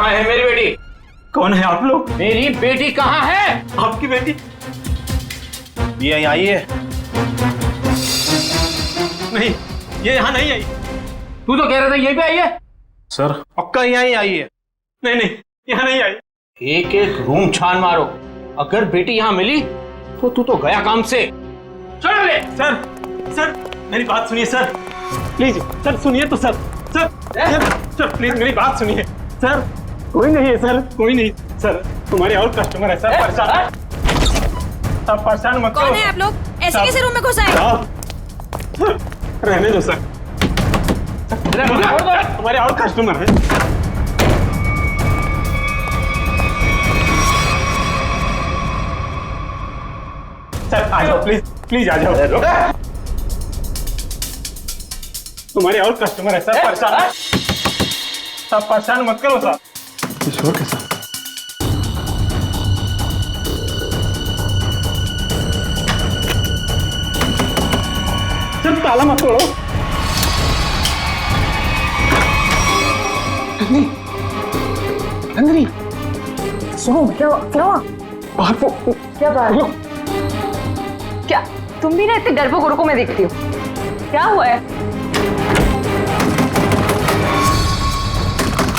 कहाँ है मेरी बेटी? कौन है आप लोग? मेरी बेटी कहाँ है? आपकी बेटी ये यहीं आई है? नहीं, ये यहाँ नहीं आई। तू तो कह रहा था यहीं पे आई है। सर पक्का यहीं आई है? नहीं नहीं, यहाँ नहीं आई। एक एक रूम छान मारो, अगर बेटी यहाँ मिली तो तू तो गया काम से। चलो ले। सर सर मेरी बात सुनिए सर, प्लीज सर सुनिए तो सर। सर सर प्लीज मेरी बात सुनिए सर। कोई नहीं है सर, कोई नहीं सर, तुम्हारे और कस्टमर है सर। परेशान आप परेशान मत करो। कौन है आप लोग? ऐसे कैसे रूम में घुस आए? रहने दो सर, हमारे और कस्टमर है। सर आ जाओ प्लीज, प्लीज आ जाओ। तुम्हारे और कस्टमर है सर। परेशान सब परेशान मत करो सर। किशोर के साथ सर ताला मत तोड़ो। नंदिनी सुनो, क्या हुआ? क्या बात है? क्या तुम भी ना इतने डरपोक में दिखती हो? क्या हुआ है?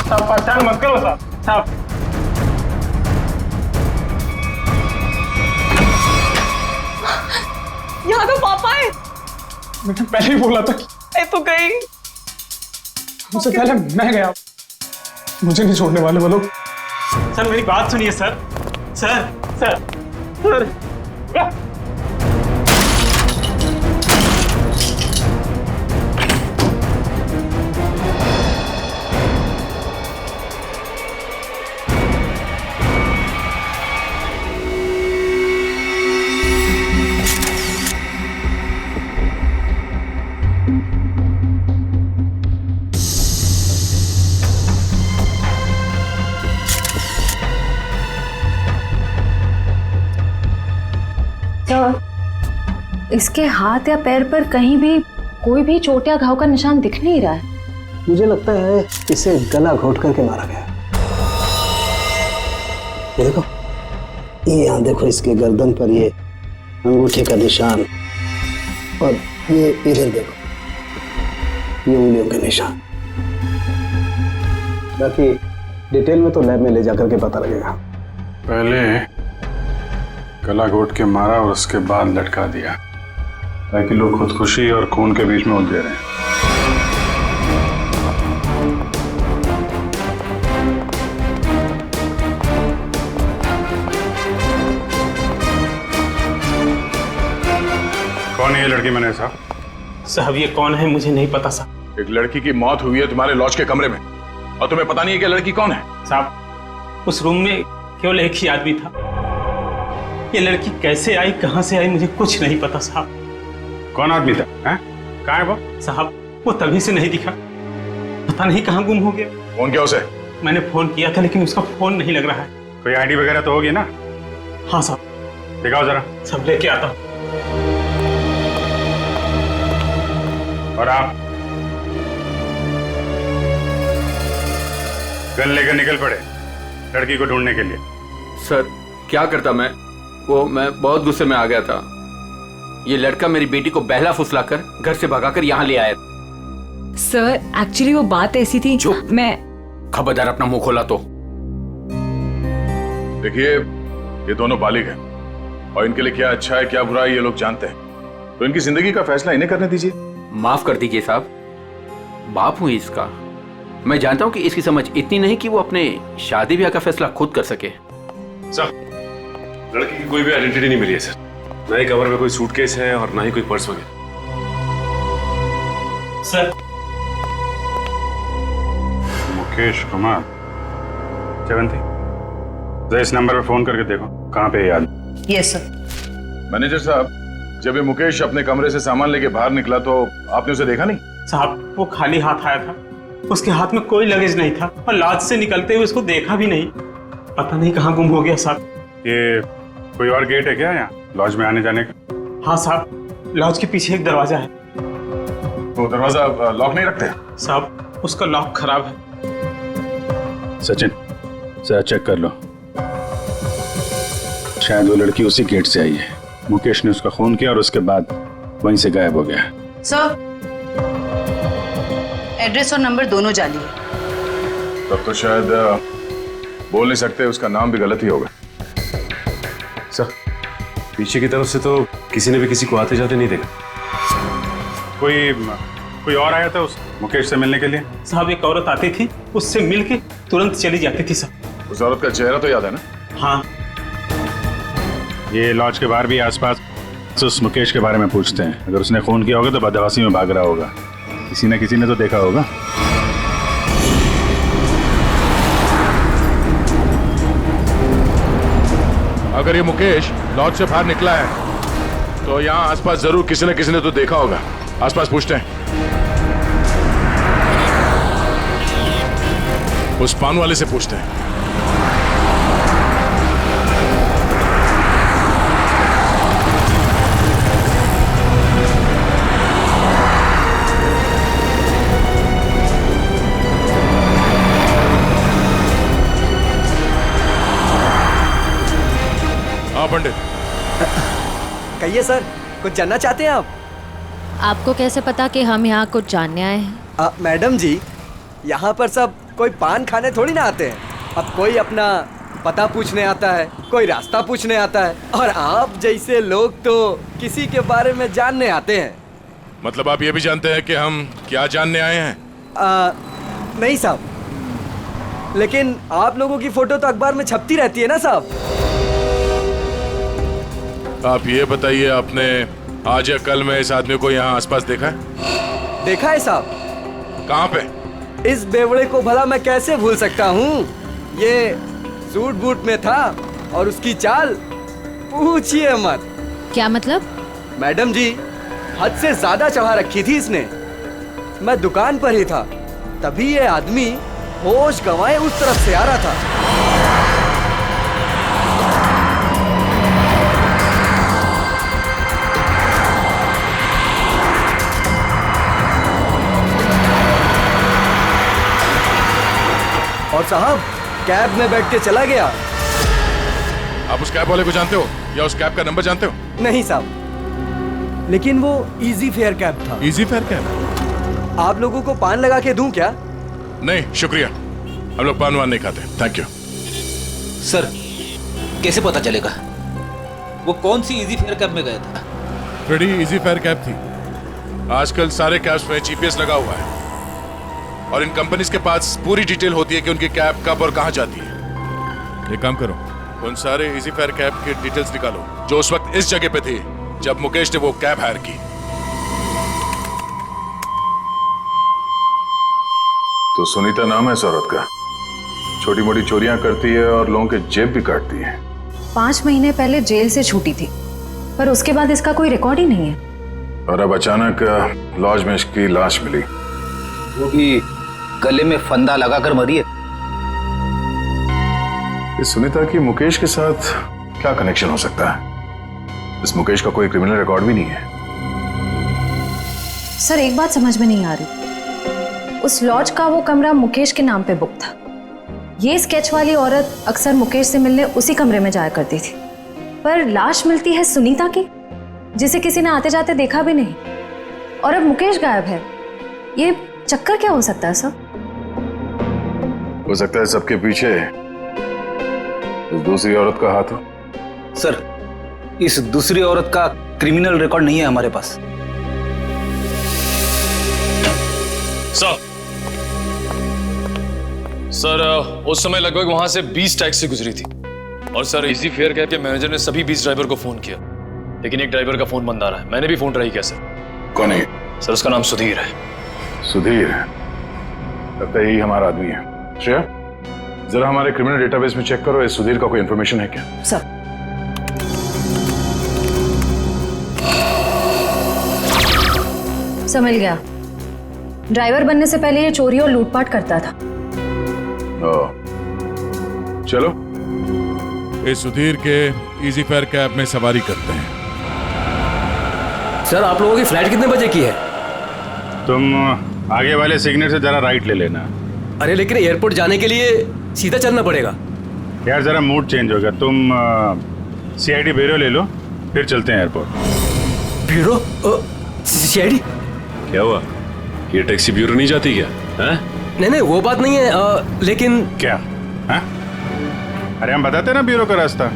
सब परेशान मत करो सर। सब यहाँ तो पापा है। मैंने पहले ही बोला था कि मैं तो गई। उससे पहले मैं गया, मुझे नहीं छोड़ने वाले वो लोग। सर मेरी बात सुनिए सर। सर सर सर इसके हाथ या पैर पर कहीं भी कोई भी चोट या घाव का निशान दिख नहीं रहा है। मुझे लगता है इसे गला घोट करके मारा गया। ये देखो, ये यहाँ देखो, इसके गर्दन पर ये अंगूठे का निशान, और ये इधर देखो, ये उंगलियों के निशान। बाकी डिटेल में तो लैब में ले जाकर के पता लगेगा। पहले गला घोट के मारा और उसके बाद लटका दिया, ताकि लोग खुदकुशी और खून के बीच में उलझे रहे। कौन है ये लड़की मैंने साहब? साहब ये कौन है मुझे नहीं पता साहब। एक लड़की की मौत हुई है तुम्हारे लॉज के कमरे में, और तुम्हें पता नहीं है कि लड़की कौन है? साहब उस रूम में केवल एक ही आदमी था। ये लड़की कैसे आई, कहां से आई, मुझे कुछ नहीं पता साहब। कौन आदमी था? कहाँ है वो? साहब वो तभी से नहीं दिखा, पता नहीं कहाँ गुम हो गया। फोन किया उसे? मैंने फोन किया था लेकिन उसका फोन नहीं लग रहा है। कोई आईडी वगैरह तो होगी ना? हाँ साहब। दिखाओ जरा। सब लेके आता हूँ। और आप गन लेकर निकल पड़े लड़की को ढूंढने के लिए। सर क्या करता मैं बहुत गुस्से में आ गया था। ये लड़का मेरी बेटी को बहला फुसलाकर घर से भगाकर यहाँ ले आया। सर एक्चुअली वो बात ऐसी थी। चुप। मैं खबरदार अपना मुंह खोला तो। देखिए ये दोनों बालिग हैं, और इनके लिए क्या अच्छा है क्या बुरा है ये लोग जानते हैं, तो इनकी जिंदगी का फैसला इन्हें करने दीजिए। माफ कर दीजिए साहब, बाप हूं इसका। मैं जानता हूं कि इसकी समझ इतनी नहीं कि वो अपने शादी ब्याह का फैसला खुद कर सके। सर लड़की की कोई भी आइडेंटिटी नहीं मिली है सर, ना ही कवर में कोई सूटकेस है और ना ही कोई पर्स वगैरह। सर मुकेश कुमार जयवंती, जरा इस नंबर पर फोन करके देखो कहाँ पे है याद। Yes sir. मैनेजर साहब, जब ये मुकेश अपने कमरे से सामान लेके बाहर निकला तो आपने उसे देखा नहीं? साहब वो खाली हाथ आया था, उसके हाथ में कोई लगेज नहीं था, और लॉज से निकलते हुए उसको देखा भी नहीं। पता नहीं कहाँ गुम हो गया साहब। ये कोई और गेट है क्या यहाँ लॉज में आने जाने का? हाँ साहब, लॉज के पीछे एक दरवाजा है। तो दरवाजा लॉक नहीं रखते? साहब उसका लॉक खराब है। सचिन जरा चेक कर लो, शायद वो लड़की उसी गेट से आई है। मुकेश ने उसका खून किया और उसके बाद वहीं से गायब हो गया। सर, एड्रेस और नंबर दोनों जाली है। तब तो शायद बोल नहीं सकते, उसका नाम भी गलत ही होगा। सर, पीछे की तरफ से तो किसी ने भी किसी को आते जाते नहीं देखा। कोई और आया था उस मुकेश से मिलने के लिए? साहब, एक औरत आती थी, उससे मिल के तुरंत चली जाती थी साहब। उस औरत का चेहरा तो याद है ना? हाँ। ये लॉज के बाहर भी आसपास उस मुकेश के बारे में पूछते हैं। अगर उसने खून किया होगा तो बदहवासी में भाग रहा होगा। किसी न किसी ने तो देखा होगा। अगर ये मुकेश लॉज से बाहर निकला है तो यहाँ आसपास जरूर किसी न किसी ने तो देखा होगा। आसपास पूछते हैं। उस पान वाले से पूछते हैं। हाँ पंडित। कहिए सर, कुछ जानना चाहते हैं आप? आपको कैसे पता कि हम यहाँ कुछ जानने आए हैं? मैडम जी, यहाँ पर सब कोई पान खाने थोड़ी ना आते हैं। अब कोई अपना पता पूछने आता है, कोई रास्ता पूछने आता है, और आप जैसे लोग तो किसी के बारे में जानने आते हैं। मतलब आप ये भी जानते हैं कि हम क्या जानने आए हैं? नहीं साहब, लेकिन आप लोगों की फोटो तो अखबार में छपती रहती है ना साहब। आप ये बताइए, आपने आज या कल में इस आदमी को यहाँ आसपास देखा है? देखा है साहब। कहाँ पे? इस बेवड़े को भला मैं कैसे भूल सकता हूँ। ये सूट बूट में था और उसकी चाल पूछिए मत। क्या मतलब? मैडम जी, हद से ज्यादा चढ़ा रखी थी इसने। मैं दुकान पर ही था, तभी ये आदमी होश गंवाए उस तरफ से आ रहा था। और साहब कैब में बैठ के चला गया। आप उस कैब वाले को जानते हो या उस कैब का नंबर जानते हो? नहीं साहब, लेकिन वो इजी फेयर कैब था। Easy fair cab? आप लोगों को पान लगा के दूं क्या? नहीं शुक्रिया, हम लोग पान वान नहीं खाते। Thank you. सर, कैसे पता चलेगा वो कौन सी इजी फेयर कैब में गया था? बड़ी इजी फेयर कैब थी। आजकल सारे कैब्स में जीपीएस लगा हुआ है और इन कंपनीज के पास पूरी डिटेल होती है कि उनकी कैब कब और कहां जाती है। एक काम करो, उन सारे इजी फेयर कैब के डिटेल्स निकालो जो उस वक्त इस जगह पे थी जब मुकेश ने वो कैब हायर की। तो सुनीता नाम है इस औरत का। छोटी मोटी चोरियां करती है और लोगों के जेब भी काटती है। 5 महीने पहले जेल से छूटी थी, पर उसके बाद इसका कोई रिकॉर्ड ही नहीं है। और अब अचानक लॉज में इसकी लाश मिली, वो भी गले में फंदा लगाकर मरी है। इस सुनीता की मुकेश के साथ क्या कनेक्शन हो सकता है? इस मुकेश का कोई क्रिमिनल रिकॉर्ड भी नहीं है। सर, एक बात समझ में नहीं आ रही। उस लॉज का वो कमरा मुकेश के नाम पे बुक था। ये स्केच वाली औरत अक्सर मुकेश से मिलने उसी कमरे में जाया करती थी, पर लाश मिलती है सुनीता की, जिसे किसी ने आते जाते देखा भी नहीं, और अब मुकेश गायब है। ये चक्कर क्या हो सकता है सर? हो सकता है सबके पीछे इस दूसरी औरत का हाथ हो। सर, इस दूसरी औरत का क्रिमिनल रिकॉर्ड नहीं है हमारे पास। सर, उस समय लगभग वहां से 20 टैक्सी गुजरी थी और सर इजी फेयर कैब के मैनेजर ने सभी 20 ड्राइवर को फोन किया, लेकिन एक ड्राइवर का फोन बंद आ रहा है। मैंने भी फोन ट्राई किया सर। कौन है? सर, उसका नाम सुधीर है। सुधीर? लगता है यही हमारा आदमी है। श्रेया, जरा हमारे क्रिमिनल डेटाबेस में चेक करो, इस सुधीर का कोई इंफॉर्मेशन है क्या? सर, मिल गया। ड्राइवर बनने से पहले ये चोरी और लूटपाट करता था। चलो इस सुधीर के इजी फेयर कैब में सवारी करते हैं। सर, आप लोगों की फ्लाइट कितने बजे की है? तुम आगे वाले सिग्नल से जरा राइट ले लेना। अरे लेकिन एयरपोर्ट जाने के लिए सीधा चलना पड़ेगा। यार जरा मूड चेंज होगा, तुम सीआईडी ब्यूरो ले लो, फिर चलते हैं एयरपोर्ट। ब्यूरो? सीआईडी? क्या हुआ, ये टैक्सी ब्यूरो नहीं जाती क्या? हैं? नहीं वो बात नहीं है, लेकिन क्या है? अरे हम बताते ना ब्यूरो का रास्ता,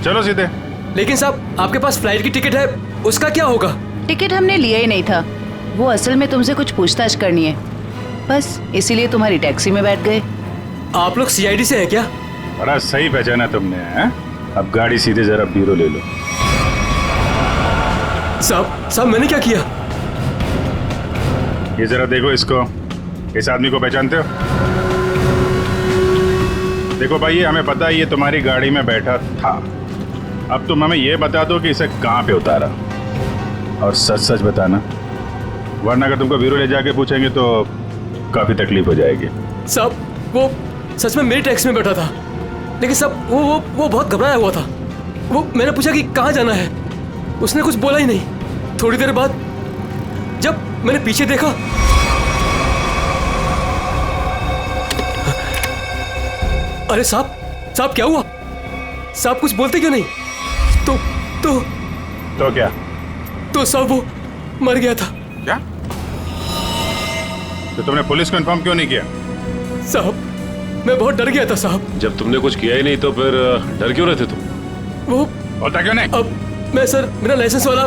चलो सीधे। लेकिन साहब आपके पास फ्लाइट की टिकट है, उसका क्या होगा? टिकट हमने लिया ही नहीं था, वो असल में तुमसे कुछ पूछताछ करनी है, बस इसीलिए तुम्हारी टैक्सी में बैठ गए। आप लोग सीआईडी से हैं क्या? बड़ा सही पहचाना तुमने, हैं? अब गाड़ी सीधे जरा ब्यूरो ले लो। साहब मैंने क्या किया? ये जरा देखो इसको, इस आदमी को पहचानते हो? देखो भाई, ये हमें पता है ये तुम्हारी गाड़ी में बैठा था। अब तुम हमें ये बता दो कि इसे कहाँ पे उतारा, और सच सच बताना, वरना अगर तुमको ब्यूरो ले जाके पूछेंगे तो काफी तकलीफ हो जाएगी। साहब वो सच में मेरी टैक्सी में बैठा था, लेकिन साहब वो बहुत घबराया हुआ था। वो मैंने पूछा कि कहाँ जाना है, उसने कुछ बोला ही नहीं। थोड़ी देर बाद जब मैंने पीछे देखा, अरे साहब क्या हुआ? साहब कुछ बोलते क्यों नहीं? तो क्या? तो साहब वो मर गया था। क्या? तो तुमने पुलिस को इन्फॉर्म क्यों नहीं किया? साहब मैं बहुत डर गया था साहब। जब तुमने कुछ किया ही नहीं तो फिर डर क्यों रहे थे तुम? वो होता क्यों नहीं? अब मैं सर बिना लाइसेंस वाला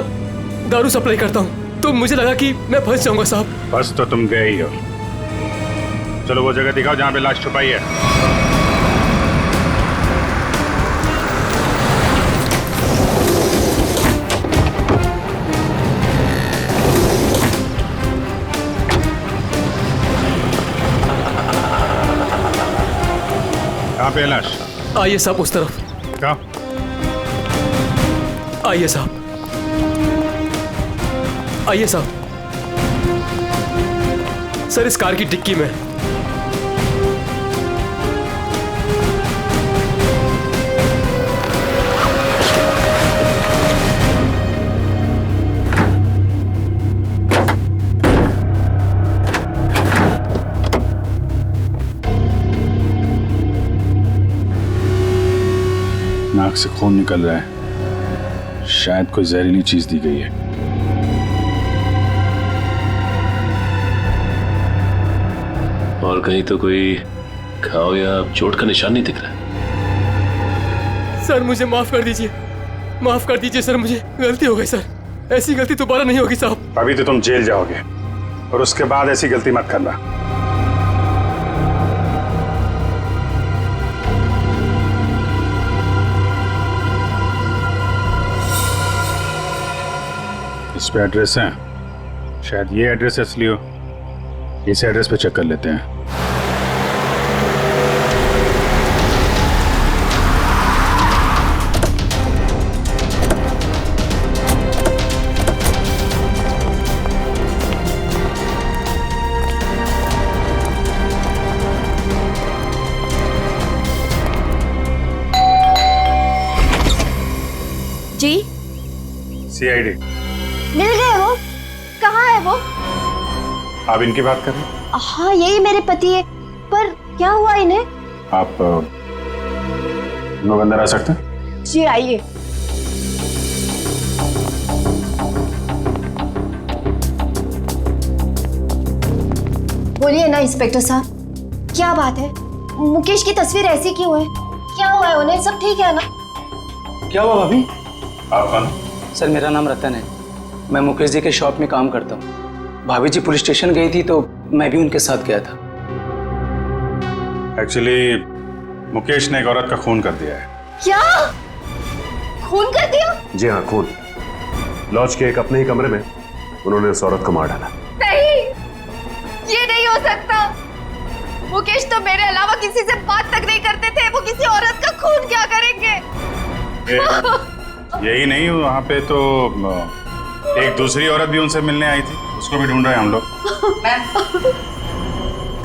दारू सप्लाई करता हूँ, तो मुझे लगा कि मैं फंस जाऊंगा साहब। बस तो तुम गए ही हो। चलो वो जगह दिखाओ जहाँ पे लाश छुपाई है। कहाँ पे है लाश? आइए साहब उस तरफ। कहाँ? आइए साहब, आइए साहब। सर इस कार की डिक्की में। नाक से खून निकल रहा है, शायद कोई जहरीली चीज दी गई है। और कहीं तो कोई घाव या चोट का निशान नहीं दिख रहा है। सर मुझे माफ कर दीजिए, माफ कर दीजिए सर, मुझे गलती हो गई सर, ऐसी गलती दोबारा नहीं होगी साहब। अभी तो तुम जेल जाओगे और उसके बाद ऐसी गलती मत करना। इस पे एड्रेस है, शायद ये एड्रेस असली हो। इस एड्रेस पे चेक कर लेते हैं। जी सीआईडी मिल गए वो? कहाँ है वो? आप इनकी बात कर रहे हैं? हाँ यही मेरे पति है, पर क्या हुआ इन्हें? आप लोग अंदर आ सकते हैं? जी आइए। बोलिए ना इंस्पेक्टर साहब, क्या बात है? मुकेश की तस्वीर ऐसी क्यों है? क्या हुआ है उन्हें? सब ठीक है ना? क्या हुआ भाभी? आप कौन? सर मेरा नाम रतन है, मैं मुकेश जी के शॉप में काम करता हूँ। भाभी जी पुलिस स्टेशन गई थी तो मैं भी उनके साथ गया था। एक्चुअली मुकेश ने एक औरत का खून कर दिया है। क्या? खून कर दिया? जी हाँ, खून। लॉज के एक अपने ही कमरे में उन्होंने उस औरत को मार डाला। नहीं, ये नहीं हो सकता। मुकेश तो मेरे अलावा किसी से बात तक नहीं करते थे, वो किसी औरत का खून क्या करेंगे? यही नहीं, वहाँ पे तो एक दूसरी औरत भी उनसे मिलने आई थी, उसको भी ढूंढ रहे हैं हम लोग।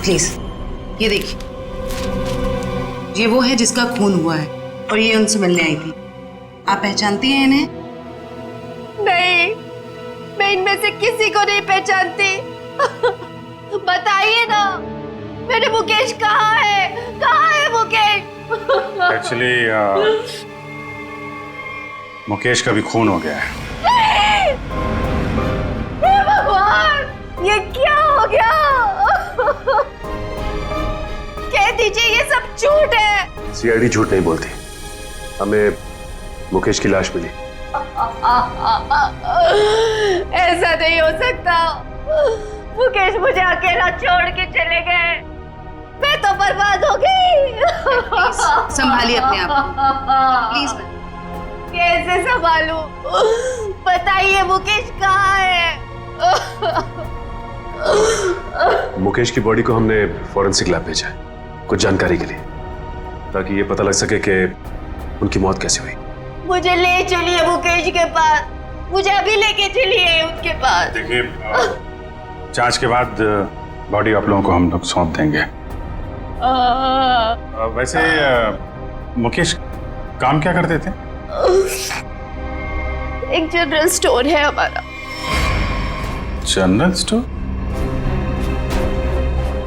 प्लीज ये देखिए, ये वो है जिसका खून हुआ है और ये उनसे मिलने आई थी। आप पहचानती हैं इन्हें? नहीं, मैं इनमें से किसी को नहीं पहचानती। बताइए ना, मेरे मुकेश कहाँ है? कहाँ है मुकेश? एक्चुअली मुकेश का भी खून हो गया है। हे भगवान, ये क्या हो गया? कह दीजिए ये सब झूठ है। सीआईडी झूठ नहीं बोलती। हमें मुकेश की लाश मिली। ऐसा नहीं हो सकता। मुकेश मुझे अकेला छोड़ के चले गए। मैं तो बर्बाद हो गई। संभालिए अपने आप को। प्लीज कैसे संभालूं? बताइए मुकेश कहाँ है? मुकेश की बॉडी को हमने फॉरेंसिक लैब भेजा है कुछ जानकारी के लिए, ताकि ये पता लग सके कि उनकी मौत कैसे हुई। मुझे ले चलिए मुकेश के पास। मुझे अभी लेके चलिए उनके पास। देखिए, जांच के बाद बॉडी आप लोगों को हम लोग सौंप देंगे। वैसे मुकेश काम क्या करते थे? एक जनरल स्टोर है हमारा। General store?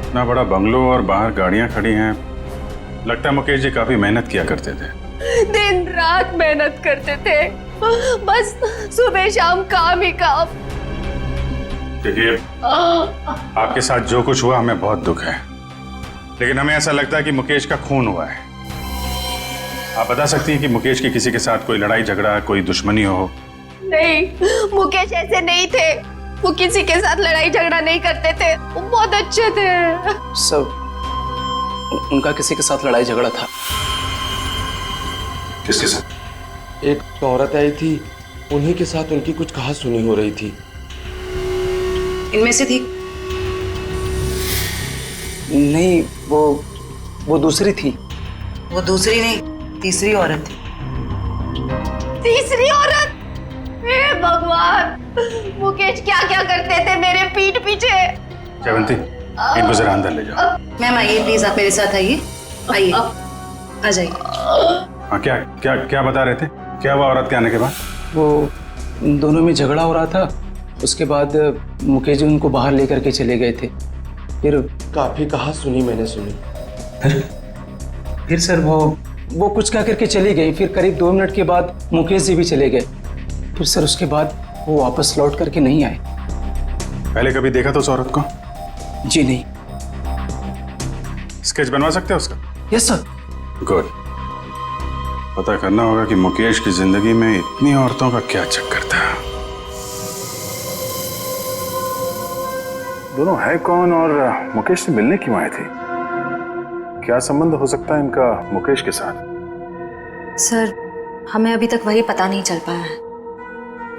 इतना बड़ा बंगलो और बाहर गाड़ियां खड़ी हैं। लगता है मुकेश जी काफी मेहनत किया करते थे। दिन रात मेहनत करते थे, बस सुबह शाम काम ही काम। देखिए, आपके साथ जो कुछ हुआ हमें बहुत दुख है, लेकिन हमें ऐसा लगता है कि मुकेश का खून हुआ है। आप बता सकती हैं कि मुकेश की किसी के साथ कोई लड़ाई झगड़ा, कोई दुश्मनी हो? नहीं, मुकेश ऐसे नहीं थे। वो किसी के साथ लड़ाई झगड़ा नहीं करते थे। वो बहुत अच्छे थे। सब उनका किसी के साथ लड़ाई झगड़ा था। किसके साथ? एक औरत आई थी, उन्हीं के साथ उनकी कुछ कहा सुनी हो रही थी। इनमें से थी? नहीं, वो दूसरी थी। वो दूसरी नहीं, तीसरी औरत थी। तीसरी औरत? हे भगवान, मुकेश क्या क्या करते थे मेरे पीठ पीछे। जयवंती, इनको जरा अंदर ले जाओ। मैम आइए प्लीज, आप मेरे साथ आइए। आइए, आ जाइए। हाँ, क्या क्या क्या बता रहे थे? क्या हुआ औरत के आने के बाद? वो दोनों में झगड़ा हो रहा था। उसके बाद मुकेश जी उनको बाहर लेकर के चले गए थे। फिर काफी कहा सुनी मैंने सुनी। फिर सर वो कुछ कह करके चली गई। फिर करीब 2 मिनट के बाद मुकेश जी भी चले गए। फिर सर उसके बाद वो वापस लौट करके नहीं आए। पहले कभी देखा था उस औरत को? जी नहीं। स्केच बनवा सकते हो उसका? Yes sir. गुड। पता करना होगा कि मुकेश की जिंदगी में इतनी औरतों का क्या चक्कर था। दोनों है कौन और मुकेश से मिलने क्यों आए थे? क्या संबंध हो सकता है इनका मुकेश के साथ? सर, हमें अभी तक वही पता नहीं चल पाया है।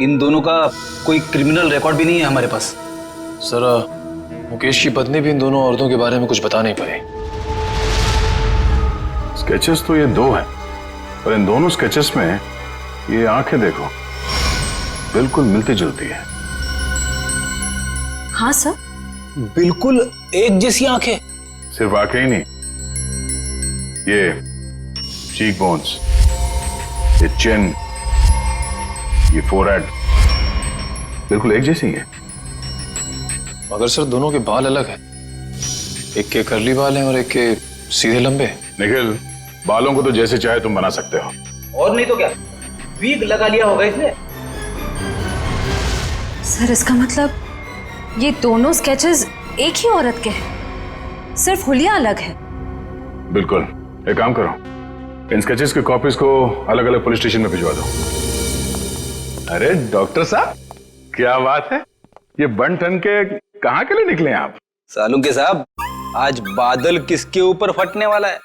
इन दोनों का कोई क्रिमिनल रिकॉर्ड भी नहीं है हमारे पास। सर, मुकेश की पत्नी भी इन दोनों औरतों के बारे में कुछ बता नहीं पाई। स्केचेस तो ये 2 हैं, और इन दोनों स्केचेस में ये आंखें देखो, बिल्कुल मिलती जुलती है। हाँ सर, बिल्कुल एक जैसी आंखें। सिर्फ आंखें ही नहीं, ये चीक बोन्स, ये चिन, ये फोरहेड, बिल्कुल एक जैसी है। मगर सर, दोनों के बाल अलग हैं। एक के कर्ली बाल हैं और एक के सीधे लंबे। निखिल, बालों को तो जैसे चाहे तुम बना सकते हो। और नहीं तो क्या, वीग लगा लिया होगा इसने। सर, इसका मतलब ये दोनों स्केचेस एक ही औरत के हैं, सिर्फ हुलिया अलग है। बिल्कुल। एक काम करो, इन स्केचेस की कॉपीज को अलग अलग पुलिस स्टेशन में भिजवा दो। अरे डॉक्टर साहब, क्या बात है, ये बन ठन के कहाँ के लिए निकले आप? सालुंके साहब, आज बादल किसके ऊपर फटने वाला है?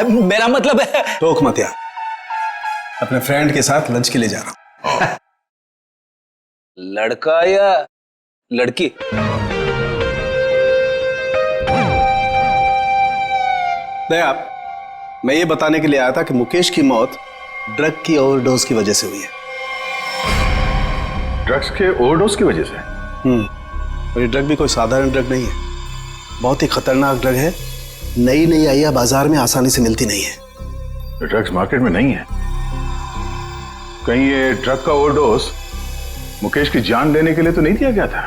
मेरा मतलब है। टोक मत यार, अपने फ्रेंड के साथ लंच के लिए जा रहा हूं। लड़का या लड़की? नहीं, आप, मैं ये बताने के लिए आया था कि मुकेश की मौत ड्रग की ओवरडोज की वजह से हुई है। ड्रग्स के ओवरडोज की वजह से? और ये ड्रग भी कोई साधारण ड्रग नहीं है, बहुत ही खतरनाक ड्रग है। नई नई आई है, बाजार में आसानी से मिलती नहीं है। ड्रग्स मार्केट में नहीं है? कहीं ये ड्रग का ओवरडोज मुकेश की जान लेने के लिए तो नहीं दिया गया था?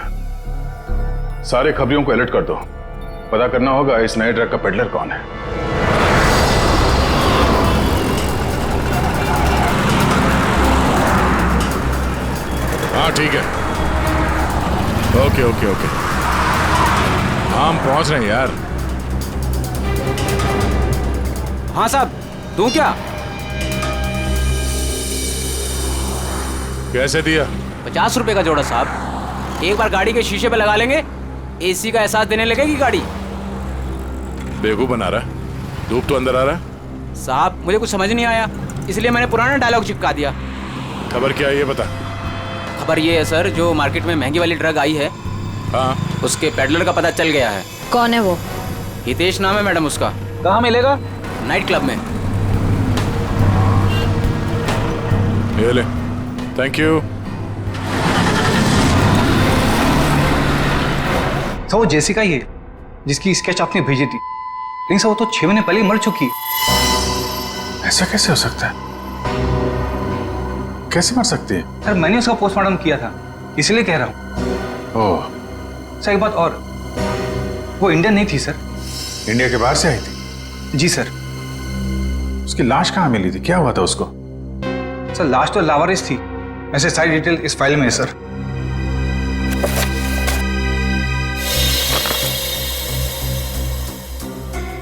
सारे खबरियों को अलर्ट कर दो, पता करना होगा इस नए ड्रग का पेडलर कौन है। हाँ ठीक है, ओके ओके ओके, हम पहुंच रहे हैं यार। हाँ साहब, दूं क्या? कैसे दिया? 50 रुपए का जोड़ा साहब। एक बार गाड़ी के शीशे पे लगा लेंगे, एसी का एहसास देने लगेगी गाड़ी। बेवकूफ बना रहा है, धूप तो अंदर आ रहा है। साहब मुझे कुछ समझ नहीं आया, इसलिए मैंने पुराना डायलॉग चिपका दिया। खबर क्या है ये बता। खबर ये है सर, जो मार्केट में महंगी वाली ड्रग आई है, हाँ, उसके पेडलर का पता चल गया है। कौन है वो? हितेश नाम है मैडम उसका। कहाँ मिलेगा? नाइट क्लब में। ये ले, थैंक यू। सर वो जेसिका ही है जिसकी स्केच आपने भेजी थी, लेकिन सर वो तो 6 महीने पहले ही मर चुकी है। ऐसा कैसे हो सकता है? कैसे मर सकती है? सर मैंने उसका पोस्टमार्टम किया था, इसलिए कह रहा हूँ। ओह, सर एक बात और, वो इंडियन नहीं थी सर। इंडिया के बाहर से आई थी? जी सर। उसकी लाश कहाँ मिली थी? क्या हुआ था उसको? सर लाश तो लावारिस थी, ऐसे सारी डिटेल इस फाइल में है सर।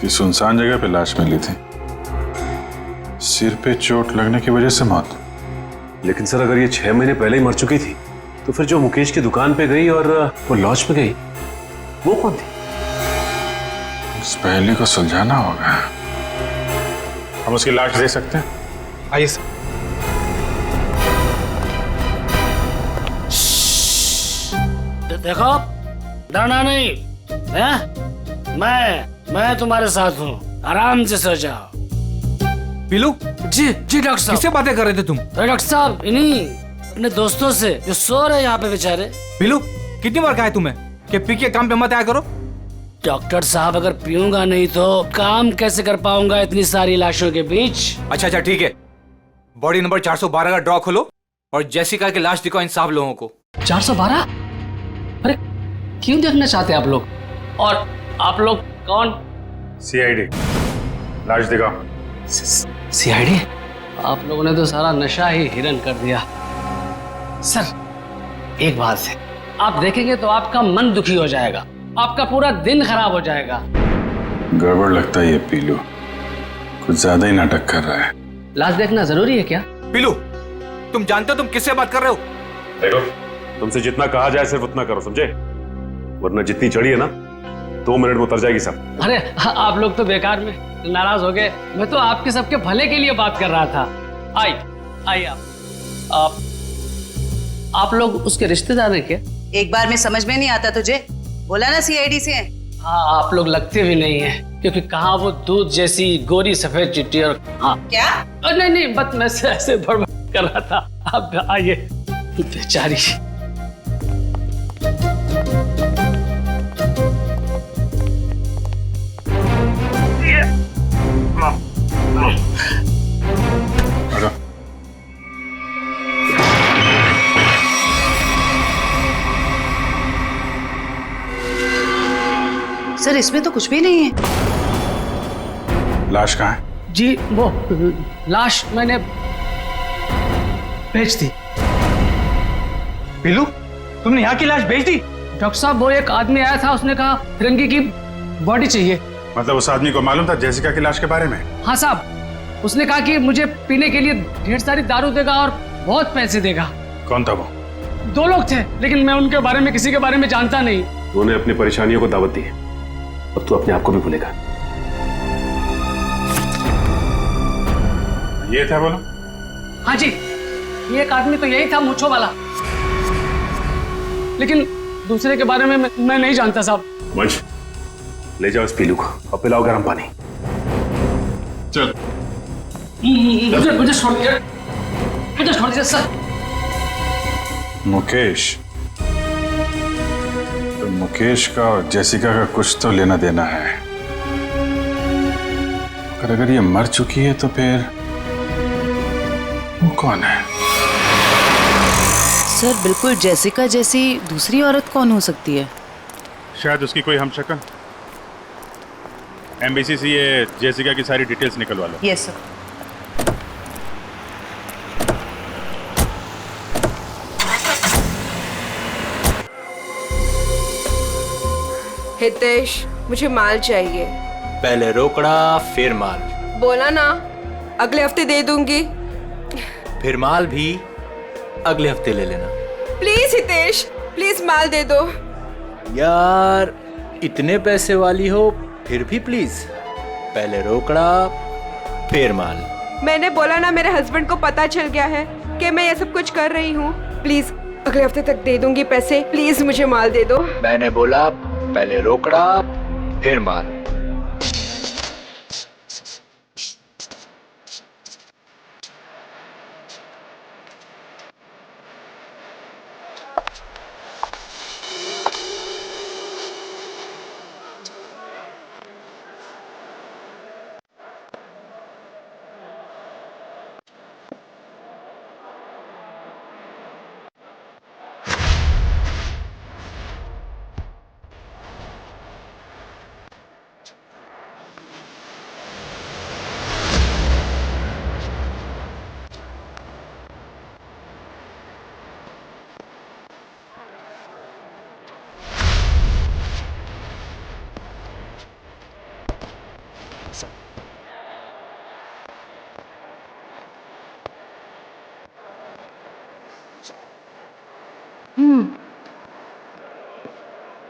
कि सुनसान जगह पे लाश मिली थी, सिर पे चोट लगने की वजह से मौत। लेकिन सर अगर ये 6 महीने पहले ही मर चुकी थी, तो फिर जो मुकेश की दुकान पे गई और वो लॉज पे गई, वो कौन थी? इस पहेली को सुलझाना होगा। हम उसकी लाश दे सकते हैं? आइए सर। देखो, डरना नहीं है? मैं तुम्हारे साथ हूँ, आराम से सो जाओ। पीलू? जी डॉक्टर साहब। किससे बातें कर रहे थे तुम? डॉक्टर साहब इन्हीं अपने दोस्तों से जो सो रहे यहाँ पे बेचारे। पीलू कितनी बार कहा है तुम्हें कि पी के काम पे मत आया करो? डॉक्टर साहब अगर पीऊंगा नहीं तो काम कैसे कर पाऊंगा इतनी सारी लाशों के बीच? अच्छा ठीक है, बॉडी नंबर 412 का ड्रॉ खोलो और जेसिका की लाश दिखाओ इन सब लोगों को। 412? अरे क्यों देखना चाहते आप लोग? और आप लोग कौन? सीआईडी। लाश दिखाओ। सीआईडी? आप लोगों ने तो सारा नशा ही हिरन कर दिया। सर एक बात है, आप देखेंगे तो आपका मन दुखी हो जाएगा, आपका पूरा दिन खराब हो जाएगा। गड़बड़ लगता है ये पीलू, कुछ ज्यादा ही नाटक कर रहा है। लाश देखना जरूरी है क्या? पीलू तुम जानते हो तुम किससे बात कर रहे हो? देखो, तुमसे जितना कहा जाए सिर्फ उतना करो, समझे? वरना जितनी चढ़ी है ना 2 मिनट में उतर जाएगी सब। अरे आप लोग तो बेकार में नाराज हो गए, मैं तो आपके सबके भले के लिए बात कर रहा था। आई आप लोग उसके रिश्तेदार हैं क्या? एक बार में समझ में नहीं आता तुझे? बोला ना सीआईडी से। हाँ आप लोग लगते भी नहीं हैं, क्योंकि कहाँ वो दूध जैसी गोरी सफेद चिट्टी और हाँ क्या? नहीं बस मैं ऐसे बड़बड़ कर रहा था। आप आइए। बेचारी। सर इसमें तो कुछ भी नहीं है। लाश कहाँ है? जी वो लाश मैंने भेज दी। पीलू तुमने यहाँ की लाश भेज दी? डॉक्टर साहब वो एक आदमी आया था, उसने कहा फिरंगी की बॉडी चाहिए। मतलब उस आदमी को मालूम था जेसिका की लाश के बारे में? हाँ साहब, उसने कहा कि मुझे पीने के लिए ढेर सारी दारू देगा और बहुत पैसे देगा। कौन था वो? 2 लोग थे, लेकिन मैं उनके बारे में किसी के बारे में जानता नहीं। तूने अपनी परेशानियों को दावत दी है, अब तू अपने आप को भी भूलेगा। ये था बोलो? हाँ जी, ये एक आदमी तो यही था, मूंछों वाला, लेकिन दूसरे के बारे में मैं नहीं जानता साहब। वंश, ले जाओ इस पीलू को और पिलाओ गर्म पानी। चल। मुझे छोड़ दीजिए सर। मुकेश, तो मुकेश का और जेसिका का कुछ तो लेना देना है। अगर ये मर चुकी है तो फिर वो कौन है? सर बिल्कुल जेसिका जैसी दूसरी औरत कौन हो सकती है? शायद उसकी कोई हमशक्ल। एमबीसी से ये जेसिका की सारी डिटेल्स निकलवा लो। Yes sir. हितेश, मुझे माल चाहिए। पहले रोकड़ा फिर माल। बोला ना, अगले हफ्ते दे दूंगी। फिर माल भी अगले हफ्ते ले लेना। प्लीज हितेश, प्लीज माल दे दो। यार इतने पैसे वाली हो फिर भी प्लीज, पहले रोकड़ा फिर माल। मैंने बोला ना, मेरे हस्बैंड को पता चल गया है कि मैं ये सब कुछ कर रही हूँ। प्लीज अगले हफ्ते तक दे दूंगी पैसे। प्लीज मुझे माल दे दो। मैंने बोला पहले रोकड़ा फिर माल।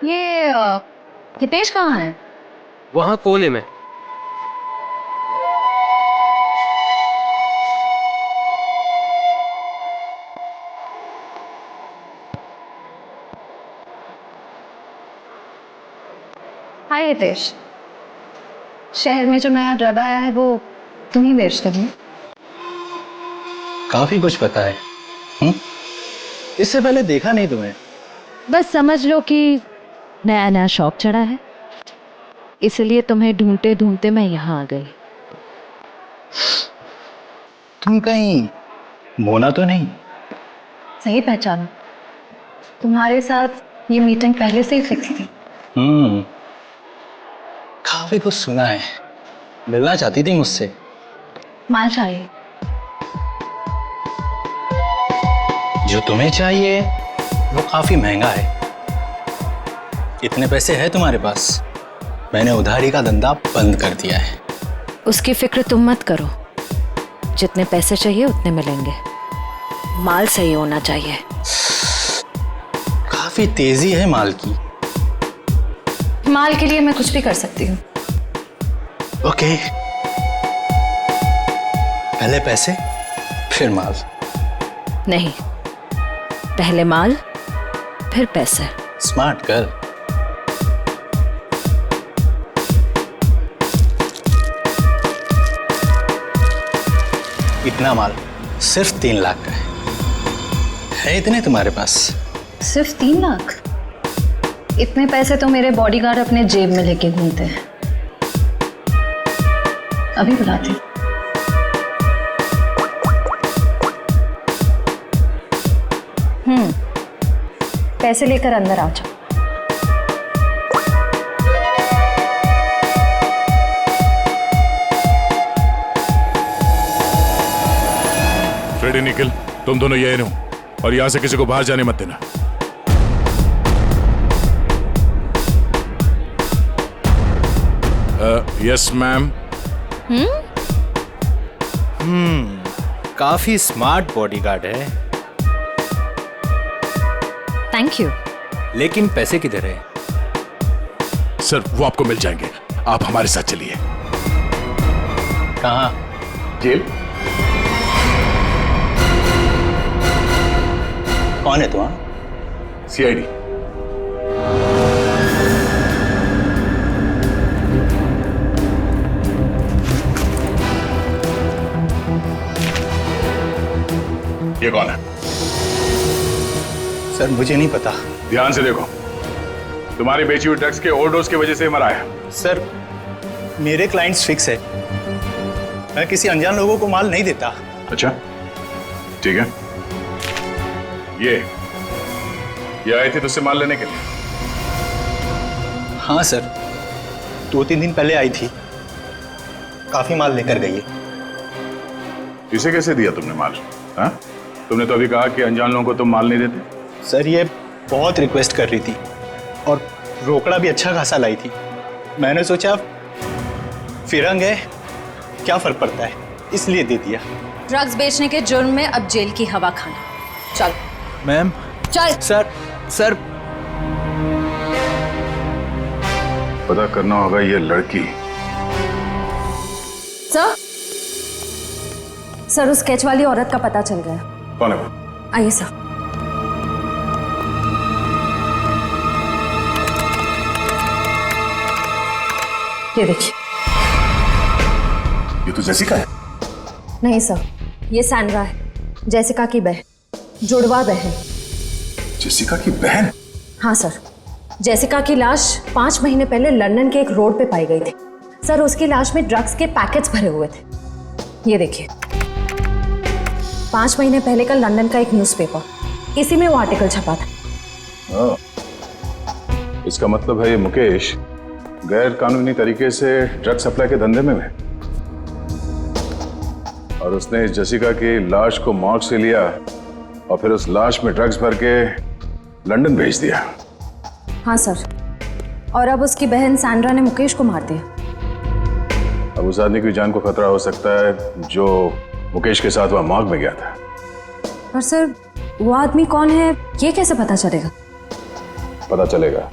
ये हितेश कहाँ है? वहां कोने में। हाय हितेश, शहर में जो नया ड्रग आया है वो तुम ही बेचते हो? काफी कुछ पता है। इससे पहले देखा नहीं तुम्हें। बस समझ लो कि नया नया शौक चढ़ा है, इसलिए तुम्हें ढूंढते ढूंढते मैं यहाँ आ गई। तुम कहीं मोना तो नहीं? सही पहचाना, तुम्हारे साथ ये मीटिंग पहले से ही फिक्स थी। काफी कुछ सुना है। मिलना चाहती थी मुझसे। माल चाहिए। जो तुम्हें चाहिए वो काफी महंगा है। इतने पैसे है तुम्हारे पास? मैंने उधारी का धंधा बंद कर दिया है। उसकी फिक्र तुम मत करो, जितने पैसे चाहिए उतने मिलेंगे। माल सही होना चाहिए। काफी तेजी है माल की। माल के लिए मैं कुछ भी कर सकती हूँ। ओके, पहले पैसे फिर माल। नहीं, पहले माल फिर पैसे। Smart girl. इतना माल सिर्फ 3 लाख का है इतने तुम्हारे पास? सिर्फ 3 लाख? इतने पैसे तो मेरे बॉडीगार्ड अपने जेब में लेके घूमते हैं। अभी बुलाती। पैसे लेकर अंदर आ जाओ। फ्रेडी, निखिल, तुम दोनों यही रहो और यहां से किसी को बाहर जाने मत देना। Yes ma'am. काफी स्मार्ट बॉडीगार्ड है। Thank you. लेकिन पैसे किधर है? सर वो आपको मिल जाएंगे, आप हमारे साथ चलिए। कहाँ? जेल। कौन है तुम? सीआईडी। ये कौन है? सर मुझे नहीं पता। ध्यान से देखो, तुम्हारी बेची हुई ड्रग्स के ओवरडोज की वजह से मरा है। सर मेरे क्लाइंट्स फिक्स है, मैं किसी अनजान लोगों को माल नहीं देता। अच्छा ठीक है। ये आए थे तुझसे माल लेने के लिए? हाँ सर, 2-3 दिन पहले आई थी, काफी माल लेकर गई है। इसे कैसे दिया तुमने माल? हाँ, तुमने तो अभी कहा कि अनजान लोगों को तुम माल नहीं देते। सर ये बहुत रिक्वेस्ट कर रही थी और रोकड़ा भी अच्छा खासा लाई थी। मैंने सोचा फिरंग है, क्या फर्क पड़ता है, इसलिए दे दिया। ड्रग्स बेचने के जुर्म में अब जेल की हवा खाना। चल मैम। चल। सर पता करना होगा ये लड़की। सर उस स्केच वाली औरत का पता चल गया। कौन है वो? आइए सर। ये देखिए। ये तो जेसिका है। नहीं सर, ये सैंड्रा है, जेसिका की बहन, जुड़वा बहन। जेसिका की बहन? हाँ सर, जेसिका की लाश 5 महीने पहले लंदन के एक रोड पे पाई गई थी। सर उसकी लाश में ड्रग्स के पैकेट्स भरे हुए थे। ये देखिए, 5 महीने पहले का लंदन का एक न्यूज़पेपर, इसी में वो आर्टिकल छपा था। इसका मतलब है ये मुकेश गैर कानूनी तरीके से ड्रग सप्लाई के धंधे में है और उसने इस जेसिका की लाश को मॉर्ग से लिया और फिर उस लाश में ड्रग्स भर के लंदन भेज दिया। हाँ सर, और अब उसकी बहन सैंड्रा ने मुकेश को मार दिया। अब उस आदमी की जान को खतरा हो सकता है जो मुकेश के साथ वहां मॉर्ग में गया था। पर सर वो आदमी कौन है ये कैसे पता चलेगा? पता चलेगा।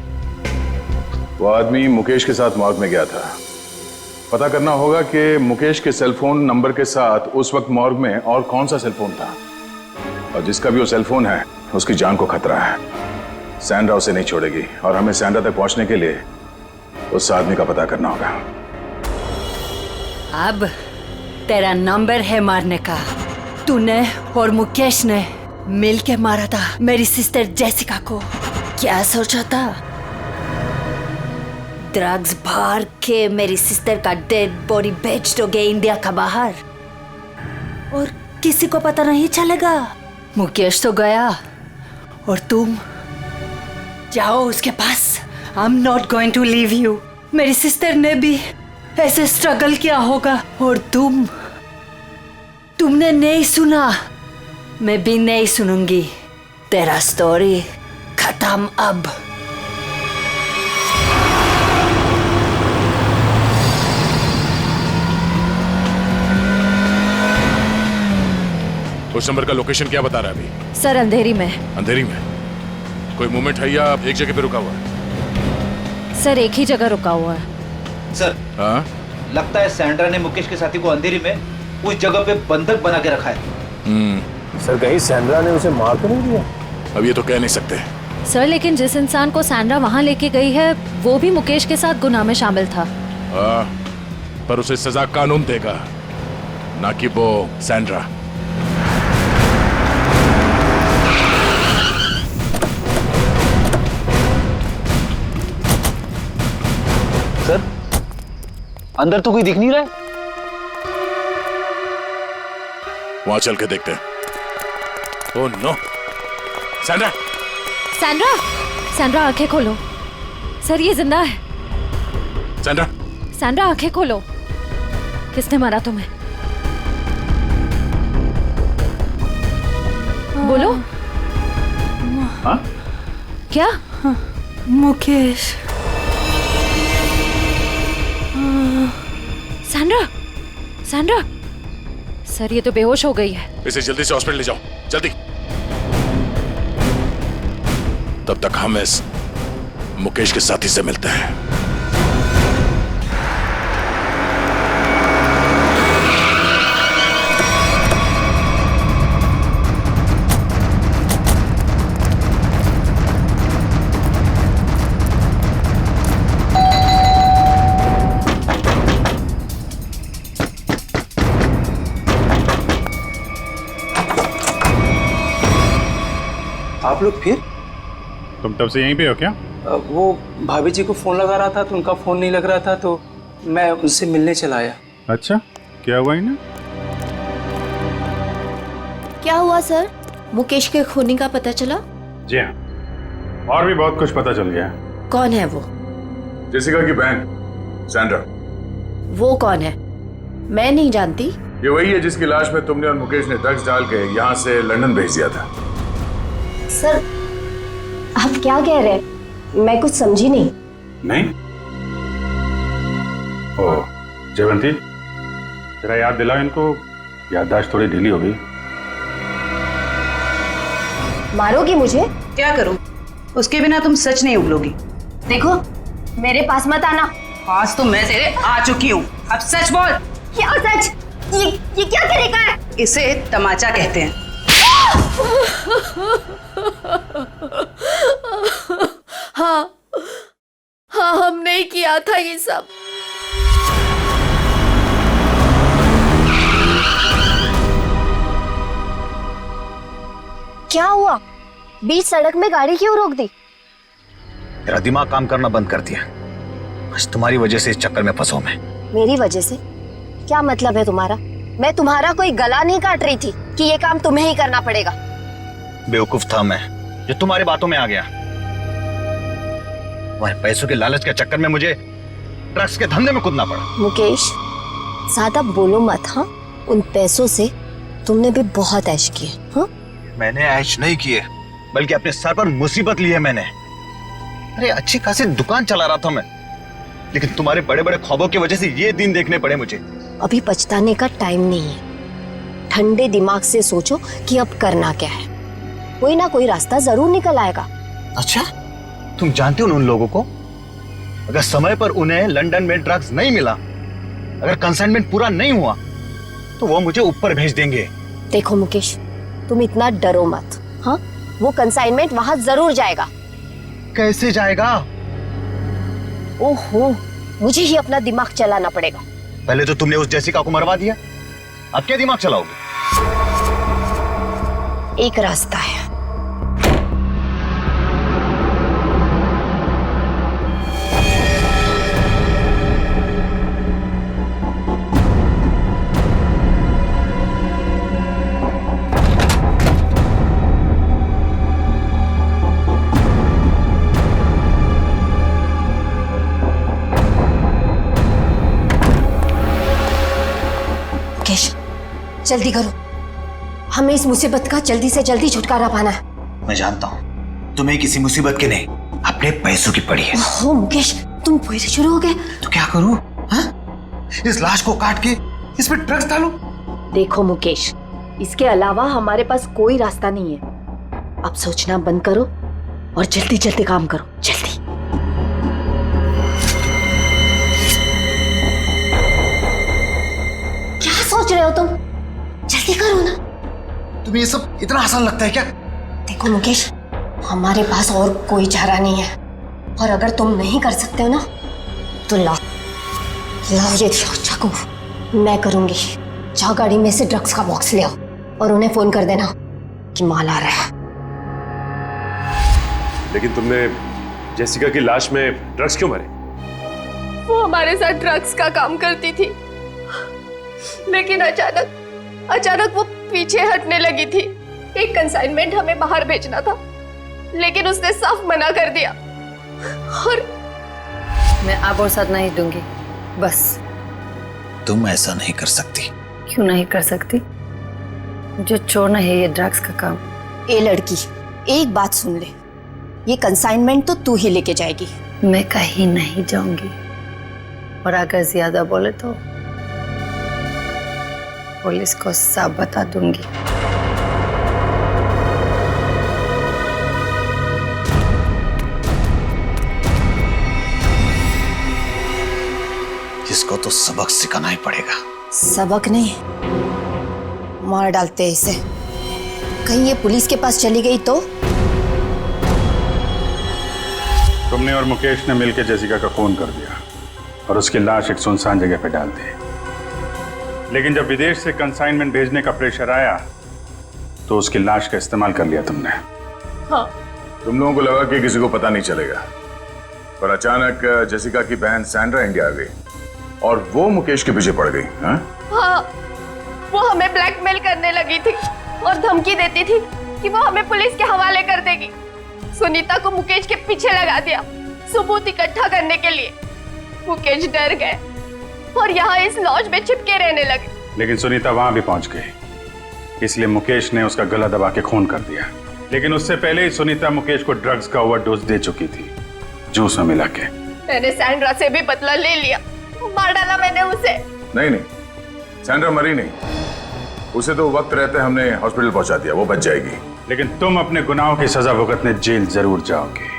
वो आदमी मुकेश के साथ मॉर्ग में गया था। पता करना होगा कि मुकेश के सेलफोन नंबर के साथ उस वक्त मॉर्ग में और कौन सा सेलफोन था, और जिसका भी वो सेलफोन है उसकी जान को खतरा है। सैंड्रा उसे नहीं छोड़ेगी और हमें सैंड्रा तक पहुंचने के लिए उस आदमी का पता करना होगा। अब तेरा नंबर है मारने का। तूने और मुकेश ने मिलके मारा था मेरी सिस्टर जेसिका को। क्या सोचा था? ड्रग्स भर के मेरी सिस्टर का डेड बॉडी बेच दोगे इंडिया का बाहर और किसी को पता नहीं चलेगा। मुकेश तो गया और तुम जाओ उसके पास। I am not going to leave you. मेरी सिस्टर ने भी ऐसे स्ट्रगल किया होगा और तुमने नहीं सुना, मैं भी नहीं सुनूंगी। तेरा स्टोरी खत्म अब। उस नंबर का लोकेशन क्या बता रहा है अभी? सर अंधेरी में। अंधेरी में? कोई मूवमेंट है या एक जगह पे रुका हुआ है? सर एक ही जगह रुका हुआ है। सर हाँ? लगता है सैंड्रा ने मुकेश के साथी को अंधेरी में उस जगह पे बंधक बना के रखा है। सर कहीं सैंड्रा ने उसे मार तो नहीं दिया? अब ये तो कह नहीं सकते। सर लेकिन जिस इंसान को सैंड्रा वहां लेके गई है वो भी मुकेश के साथ गुनाह में शामिल था। पर उसे सजा कानून देगा, ना कि वो सैंड्रा। सर अंदर तो कोई दिख नहीं रहा है। वहां चल के देखते हैं। Oh no, Sandra! Sandra! Sandra आंखें खोलो। सर ये जिंदा है। सैंड्रा! सैंड्रा आंखें खोलो। किसने मारा तुम्हें? बोलो। हाँ? क्या? मुकेश। सैंड्रा! सैंड्रा! सर ये तो बेहोश हो गई है। इसे जल्दी से हॉस्पिटल ले जाओ, जल्दी। तब तक हम इस मुकेश के साथी से मिलते हैं। आप लोग फिर? तुम तब से यहीं पे हो क्या? वो भाभी जी को फोन लगा रहा था तो उनका फोन नहीं लग रहा था तो मैं उनसे मिलने चला आया। अच्छा, क्या हुआ इन्हें? क्या हुआ सर? मुकेश के खूनी का पता चला? जी हाँ, और भी बहुत कुछ पता चल गया। कौन है वो? जेसिका की बहन सैंड्रा। वो कौन है? मैं नहीं जानती। ये वही है जिसकी लाश में तुमने और मुकेश ने ड्रग्स डाल के यहाँ से लंदन भेज दिया था। सर आप क्या कह रहे हैं? मैं कुछ समझी नहीं। नहीं? ओ जयवंती, जरा याद दिलाओ इनको, याददाश्त थोड़ी ढीली हो गई। मारोगी मुझे? क्या करूं? उसके बिना तुम सच नहीं उगलोगी। देखो, मेरे पास मत आना। पास तो मैं तेरे आ चुकी हूँ, अब सच बोल। क्या सच? ये क्या तरीका है? इसे तमाचा कहते हैं। हाँ हाँ, हमने ही किया था ये सब। क्या हुआ? बीच सड़क में गाड़ी क्यों रोक दी? मेरा दिमाग काम करना बंद कर दिया। आज तुम्हारी वजह से इस चक्कर में फंसा मैं। मेरी वजह से? क्या मतलब है तुम्हारा? मैं तुम्हारा कोई गला नहीं काट रही थी कि ये काम तुम्हें ही करना पड़ेगा। बेवकूफ था मैं जो तुम्हारी बातों में आ गया। तुम्हारे पैसों के लालच के चक्कर में मुझे ड्रग्स के धंधे में कूदना पड़ा। मुकेश, ज्यादा बोलो मत। हाँ, उन पैसों से तुमने भी बहुत ऐश किए। हाँ, मैंने ऐश नहीं किए, बल्कि अपने सर पर मुसीबत ली है मैंने। अरे अच्छी खासी दुकान चला रहा था मैं, लेकिन तुम्हारे बड़े बड़े ख्वाबों की वजह से ये दिन देखने पड़े मुझे। अभी पछताने का टाइम नहीं है। ठंडे दिमाग से सोचो कि अब करना क्या है। कोई ना कोई रास्ता जरूर निकल आएगा। अच्छा, तुम जानते हो उन लोगों को? अगर समय पर उन्हें लंदन में ड्रग्स नहीं मिला, अगर कंसाइनमेंट पूरा नहीं हुआ, तो वो मुझे ऊपर भेज देंगे। देखो मुकेश, तुम इतना डरो मत। हाँ, वो कंसाइनमेंट वहां जरूर जाएगा। कैसे जाएगा? ओहो, मुझे ही अपना दिमाग चलाना पड़ेगा। पहले तो तुमने उस जेसिका को मरवा दिया, अब क्या दिमाग चलाओगे? एक रास्ता है। जल्दी करो, हमें इस मुसीबत का जल्दी से जल्दी छुटकारा पाना है। मैं जानता हूँ तुम्हें किसी मुसीबत की नहीं, अपने पैसों की पड़ी है। ओह मुकेश, तुम फिर शुरू हो गए। तो क्या करूँ? इस लाश को काट के इसमें ड्रग्स डालूं? देखो मुकेश, इसके अलावा हमारे पास कोई रास्ता नहीं है। अब सोचना बंद करो और जल्दी जल्दी काम करो, जल्दी। क्या सोच रहे हो तुम? जल्दी करो ना। तुम्हें ये सब इतना आसान लगता है क्या? देखो मुकेश, हमारे पास और कोई चारा नहीं है, और अगर तुम नहीं कर सकते हो ना, तो लाओ ये चाकू, मैं करूंगी। जाओ गाड़ी में से ड्रग्स का बॉक्स ले आओ और उन्हें फोन कर देना कि माल आ रहा है। लेकिन तुमने जेसिका की लाश में ड्रग्स क्यों भरे? वो हमारे साथ ड्रग्स का काम करती थी, लेकिन अचानक वो पीछे हटने लगी थी। एक कंसाइनमेंट हमें बाहर भेजना था, लेकिन उसने साफ मना कर दिया। और मैं अब और साथ नहीं दूंगी, बस। तुम ऐसा नहीं कर सकती। क्यों नहीं कर सकती? मुझे छोड़ना है ये ड्रग्स का काम। ए लड़की, एक बात सुन ले, ये कंसाइनमेंट तो तू ही लेके जाएगी। मैं कहीं नहीं जाऊंगी, और अगर ज्यादा बोले तो पुलिस को सब बता दूंगी। इसको तो सबक सिखाना ही पड़ेगा। सबक नहीं, मार डालते हैं इसे। कहीं ये पुलिस के पास चली गई तो? तुमने और मुकेश ने मिलकर जेसिका का खून कर दिया और उसकी लाश एक सुनसान जगह पे डाल दी। लेकिन जब विदेश से कंसाइनमेंट भेजने का प्रेशर आया तो उसकी लाश का इस्तेमाल कर लिया तुमने। हाँ। तुम लोगों को लगा कि किसी को पता नहीं चलेगा, पर अचानक जेसिका की बहन सैंड्रा इंडिया आ गई और वो मुकेश के पीछे पड़ गई। हाँ, वो हमें ब्लैकमेल करने लगी थी और धमकी देती थी कि वो हमें पुलिस के हवाले कर देगी। सुनीता को मुकेश के पीछे लगा दिया सबूत इकट्ठा करने के लिए। मुकेश डर गए और यहाँ इस लॉज में छिपके रहने लगे। लेकिन सुनीता वहां भी पहुंच गई, इसलिए मुकेश ने उसका गला दबा के खून कर दिया। लेकिन उससे पहले ही सुनीता मुकेश को ड्रग्स का ओवरडोज दे चुकी थी, जूस में मिला के। मैंने सैंड्रा से भी बदला ले लिया, मार डाला मैंने उसे। नहीं नहीं, सैंड्रा मरी नहीं, उसे तो वक्त रहते हमने हॉस्पिटल पहुंचा दिया, वो बच जाएगी। लेकिन तुम अपने गुनाहों की सजा भुगतने जेल जरूर जाओगे।